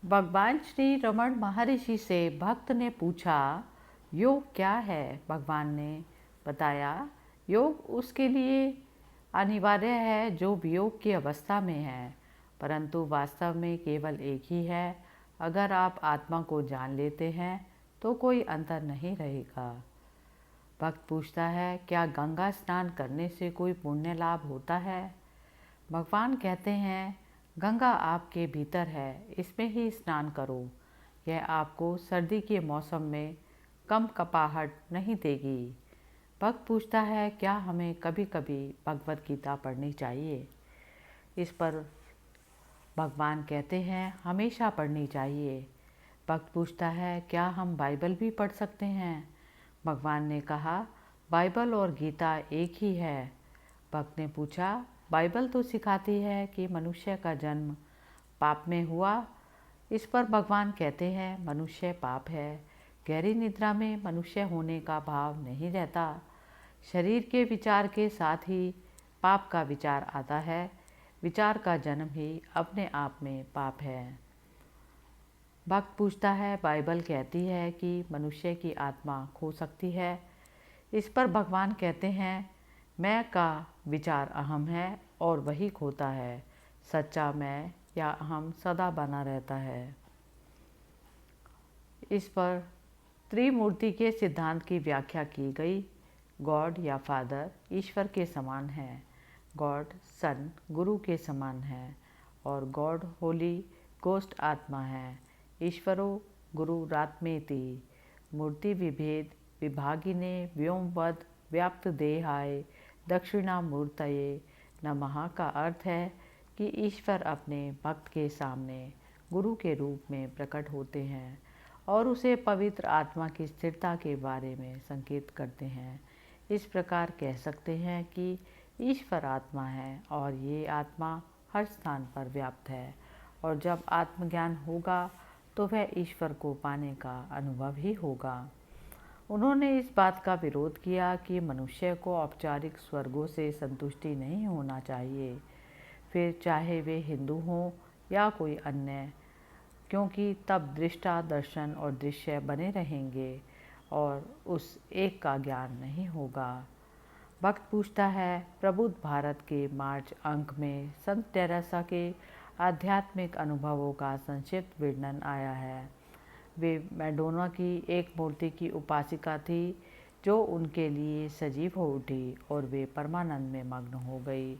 भगवान श्री रमण महर्षि से भक्त ने पूछा, योग क्या है? भगवान ने बताया, योग उसके लिए अनिवार्य है जो वियोग की अवस्था में है, परंतु वास्तव में केवल एक ही है। अगर आप आत्मा को जान लेते हैं तो कोई अंतर नहीं रहेगा। भक्त पूछता है, क्या गंगा स्नान करने से कोई पुण्य लाभ होता है? भगवान कहते हैं, गंगा आपके भीतर है, इसमें ही स्नान करो। यह आपको सर्दी के मौसम में कम कपाहट नहीं देगी। भक्त पूछता है, क्या हमें कभी कभी भगवत गीता पढ़नी चाहिए? इस पर भगवान कहते हैं, हमेशा पढ़नी चाहिए। भक्त पूछता है, क्या हम बाइबल भी पढ़ सकते हैं? भगवान ने कहा, बाइबल और गीता एक ही है। भक्त ने पूछा, बाइबल तो सिखाती है कि मनुष्य का जन्म पाप में हुआ। इस पर भगवान कहते हैं, मनुष्य पाप है। गहरी निद्रा में मनुष्य होने का भाव नहीं रहता। शरीर के विचार के साथ ही पाप का विचार आता है। विचार का जन्म ही अपने आप में पाप है। भक्त पूछता है, बाइबल कहती है कि मनुष्य की आत्मा खो सकती है। इस पर भगवान कहते हैं, मैं का विचार अहम है और वही खोता है। सच्चा मैं या अहम सदा बना रहता है। इस पर त्रिमूर्ति के सिद्धांत की व्याख्या की गई। गॉड या फादर ईश्वर के समान है, गॉड सन गुरु के समान है और गॉड होली गोस्ट आत्मा है। ईश्वरो गुरुरात्मेति मूर्ति विभेद विभागिने व्योमवद व्याप्त देहाय दक्षिणामूर्तये नमः का अर्थ है कि ईश्वर अपने भक्त के सामने गुरु के रूप में प्रकट होते हैं और उसे पवित्र आत्मा की स्थिरता के बारे में संकेत करते हैं। इस प्रकार कह सकते हैं कि ईश्वर आत्मा है और ये आत्मा हर स्थान पर व्याप्त है, और जब आत्मज्ञान होगा तो वह ईश्वर को पाने का अनुभव ही होगा। उन्होंने इस बात का विरोध किया कि मनुष्य को औपचारिक स्वर्गों से संतुष्टि नहीं होना चाहिए, फिर चाहे वे हिंदू हों या कोई अन्य, क्योंकि तब दृष्टा दर्शन और दृश्य बने रहेंगे और उस एक का ज्ञान नहीं होगा। भक्त पूछता है, प्रबुद्ध भारत के मार्च अंक में संत टेरेसा के आध्यात्मिक अनुभवों का संक्षिप्त वर्णन आया है। वे मैडोना की एक मूर्ति की उपासिका थी जो उनके लिए सजीव हो उठी और वे परमानंद में मग्न हो गई।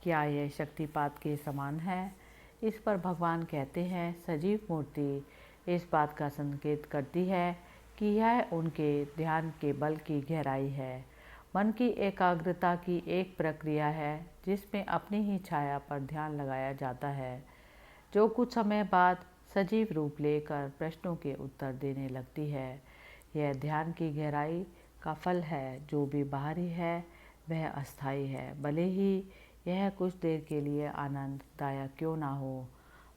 क्या यह शक्तिपात के समान है? इस पर भगवान कहते हैं, सजीव मूर्ति इस बात का संकेत करती है कि यह उनके ध्यान के बल की गहराई है। मन की एकाग्रता की एक प्रक्रिया है जिसमें अपनी ही छाया पर ध्यान लगाया जाता है, जो कुछ समय बाद सजीव रूप लेकर प्रश्नों के उत्तर देने लगती है। यह ध्यान की गहराई का फल है। जो भी बाहरी है वह अस्थायी है, भले ही यह कुछ देर के लिए आनंददायक क्यों ना हो,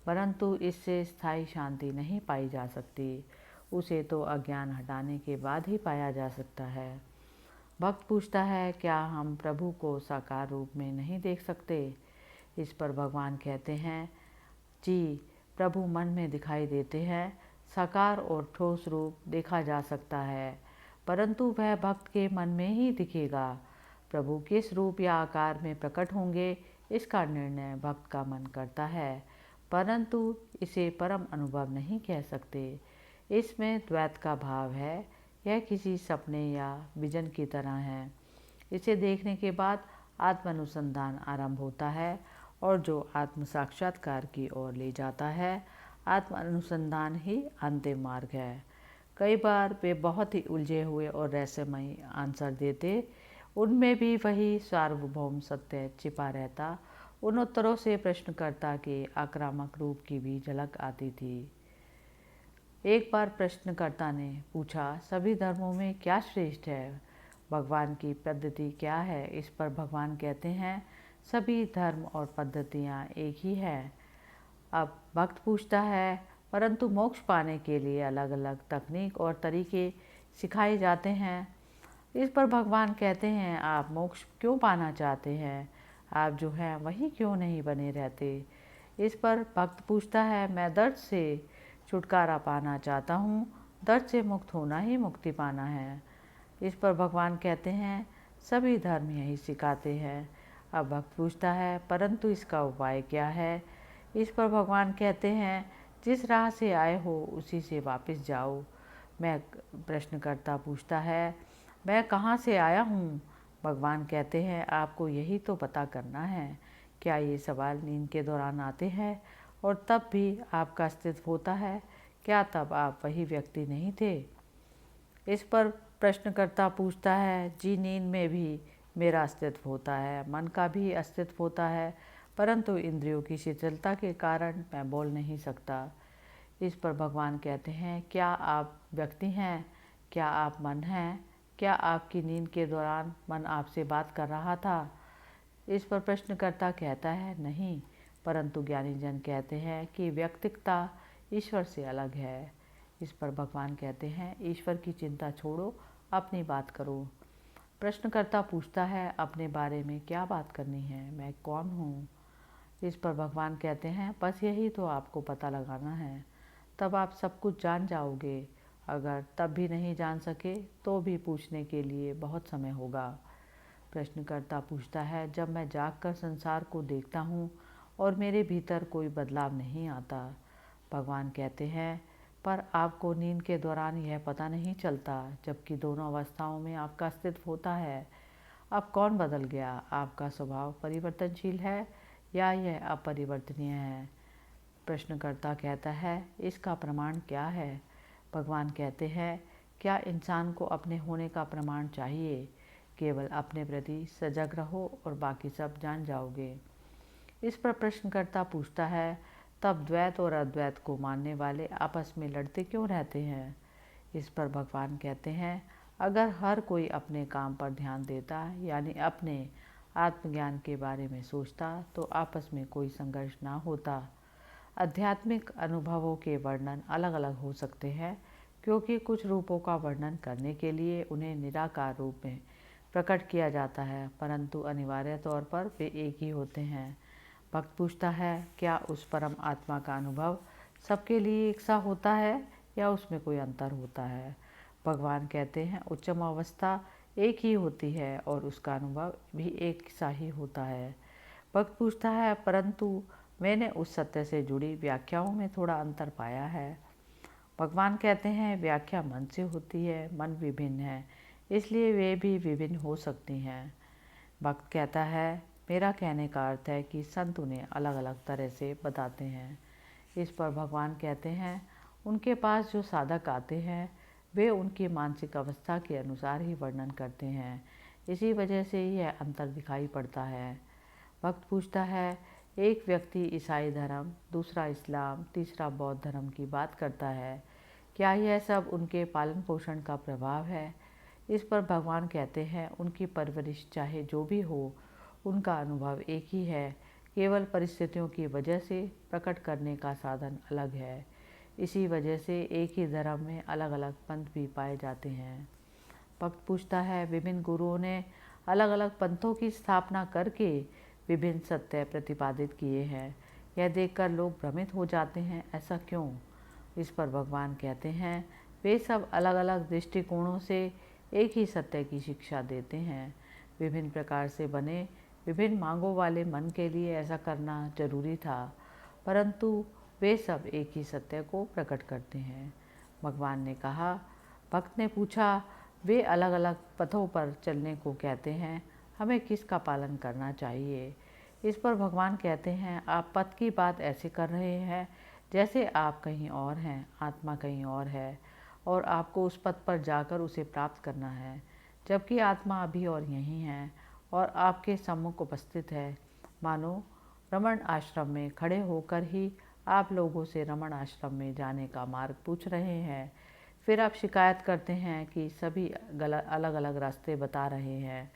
परंतु इससे स्थायी शांति नहीं पाई जा सकती। उसे तो अज्ञान हटाने के बाद ही पाया जा सकता है। भक्त पूछता है, क्या हम प्रभु को साकार रूप में नहीं देख सकते? इस पर भगवान कहते हैं, जी, प्रभु मन में दिखाई देते हैं। साकार और ठोस रूप देखा जा सकता है, परंतु वह भक्त के मन में ही दिखेगा। प्रभु किस रूप या आकार में प्रकट होंगे, इसका निर्णय भक्त का मन करता है, परंतु इसे परम अनुभव नहीं कह सकते। इसमें द्वैत का भाव है। यह किसी सपने या विजन की तरह है। इसे देखने के बाद आत्मानुसंधान आरंभ होता है और जो आत्म साक्षात्कार की ओर ले जाता है। आत्म अनुसंधान ही अंतिम मार्ग है। कई बार वे बहुत ही उलझे हुए और रहस्यमयी आंसर देते, उनमें भी वही सार्वभौम सत्य छिपा रहता। उन उत्तरों से प्रश्नकर्ता के आक्रामक रूप की भी झलक आती थी। एक बार प्रश्नकर्ता ने पूछा, सभी धर्मों में क्या श्रेष्ठ है? भगवान की पद्धति क्या है? इस पर भगवान कहते हैं, सभी धर्म और पद्धतियाँ एक ही है। अब भक्त पूछता है, परंतु मोक्ष पाने के लिए अलग अलग तकनीक और तरीके सिखाए जाते हैं। इस पर भगवान कहते हैं, आप मोक्ष क्यों पाना चाहते हैं? आप जो हैं वही क्यों नहीं बने रहते? इस पर भक्त पूछता है, मैं दर्द से छुटकारा पाना चाहता हूँ, दर्द से मुक्त होना ही मुक्ति पाना है। इस पर भगवान कहते हैं सभी धर्म यही सिखाते हैं। अब भक्त पूछता है परंतु इसका उपाय क्या है। इस पर भगवान कहते हैं जिस राह से आए हो उसी से वापस जाओ। मैं प्रश्नकर्ता पूछता है मैं कहाँ से आया हूँ। भगवान कहते हैं आपको यही तो पता करना है। क्या ये सवाल नींद के दौरान आते हैं और तब भी आपका अस्तित्व होता है? क्या तब आप वही व्यक्ति नहीं थे? इस पर प्रश्नकर्ता पूछता है जी नींद में भी मेरा अस्तित्व होता है, मन का भी अस्तित्व होता है, परंतु इंद्रियों की शिथिलता के कारण मैं बोल नहीं सकता। इस पर भगवान कहते हैं क्या आप व्यक्ति हैं? क्या आप मन हैं? क्या आपकी नींद के दौरान मन आपसे बात कर रहा था? इस पर प्रश्नकर्ता कहता है नहीं, परंतु ज्ञानी जन कहते हैं कि व्यक्तिकता ईश्वर से अलग है। इस पर भगवान कहते हैं ईश्वर की चिंता छोड़ो, अपनी बात करो। प्रश्नकर्ता पूछता है अपने बारे में क्या बात करनी है, मैं कौन हूँ? इस पर भगवान कहते हैं बस यही तो आपको पता लगाना है, तब आप सब कुछ जान जाओगे। अगर तब भी नहीं जान सके तो भी पूछने के लिए बहुत समय होगा। प्रश्नकर्ता पूछता है जब मैं जागकर संसार को देखता हूँ और मेरे भीतर कोई बदलाव नहीं आता। भगवान कहते हैं पर आपको नींद के दौरान यह पता नहीं चलता, जबकि दोनों अवस्थाओं में आपका अस्तित्व होता है। अब कौन बदल गया? आपका स्वभाव परिवर्तनशील है या यह अपरिवर्तनीय है? प्रश्नकर्ता कहता है इसका प्रमाण क्या है? भगवान कहते हैं क्या इंसान को अपने होने का प्रमाण चाहिए? केवल अपने प्रति सजग रहो और बाकी सब जान जाओगे। इस पर प्रश्नकर्ता पूछता है तब द्वैत और अद्वैत को मानने वाले आपस में लड़ते क्यों रहते हैं? इस पर भगवान कहते हैं अगर हर कोई अपने काम पर ध्यान देता यानी अपने आत्मज्ञान के बारे में सोचता तो आपस में कोई संघर्ष ना होता। आध्यात्मिक अनुभवों के वर्णन अलग अलग हो सकते हैं क्योंकि कुछ रूपों का वर्णन करने के लिए उन्हें निराकार रूप में प्रकट किया जाता है, परंतु अनिवार्य तौर पर वे एक ही होते हैं। भक्त पूछता है क्या उस परम आत्मा का अनुभव सबके लिए एक सा होता है या उसमें कोई अंतर होता है? भगवान कहते हैं उच्चतम अवस्था एक ही होती है और उसका अनुभव भी एक सा ही होता है। भक्त पूछता है परंतु मैंने उस सत्य से जुड़ी व्याख्याओं में थोड़ा अंतर पाया है। भगवान कहते हैं व्याख्या मन से होती है, मन विभिन्न है, इसलिए वे भी विभिन्न हो सकती हैं। भक्त कहता है मेरा कहने का अर्थ है कि संत उन्हें अलग अलग तरह से बताते हैं। इस पर भगवान कहते हैं उनके पास जो साधक आते हैं वे उनकी मानसिक अवस्था के अनुसार ही वर्णन करते हैं, इसी वजह से यह अंतर दिखाई पड़ता है। भक्त पूछता है एक व्यक्ति ईसाई धर्म, दूसरा इस्लाम, तीसरा बौद्ध धर्म की बात करता है, क्या यह सब उनके पालन पोषण का प्रभाव है? इस पर भगवान कहते हैं उनकी परवरिश चाहे जो भी हो, उनका अनुभव एक ही है, केवल परिस्थितियों की वजह से प्रकट करने का साधन अलग है। इसी वजह से एक ही धर्म में अलग अलग पंथ भी पाए जाते हैं। भक्त पूछता है विभिन्न गुरुओं ने अलग अलग पंथों की स्थापना करके विभिन्न सत्य प्रतिपादित किए हैं, यह देखकर लोग भ्रमित हो जाते हैं, ऐसा क्यों? इस पर भगवान कहते हैं वे सब अलग अलग दृष्टिकोणों से एक ही सत्य की शिक्षा देते हैं। विभिन्न प्रकार से बने विभिन्न मांगों वाले मन के लिए ऐसा करना जरूरी था, परंतु वे सब एक ही सत्य को प्रकट करते हैं। भगवान ने कहा, भक्त ने पूछा वे अलग अलग पथों पर चलने को कहते हैं, हमें किसका पालन करना चाहिए? इस पर भगवान कहते हैं आप पथ की बात ऐसे कर रहे हैं जैसे आप कहीं और हैं, आत्मा कहीं और है और आपको उस पथ पर जाकर उसे प्राप्त करना है, जबकि आत्मा अभी और यहीं है और आपके सम्मुख उपस्थित है। मानो रमण आश्रम में खड़े होकर ही आप लोगों से रमण आश्रम में जाने का मार्ग पूछ रहे हैं, फिर आप शिकायत करते हैं कि सभी अलग अलग रास्ते बता रहे हैं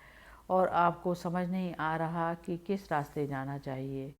और आपको समझ नहीं आ रहा कि किस रास्ते जाना चाहिए।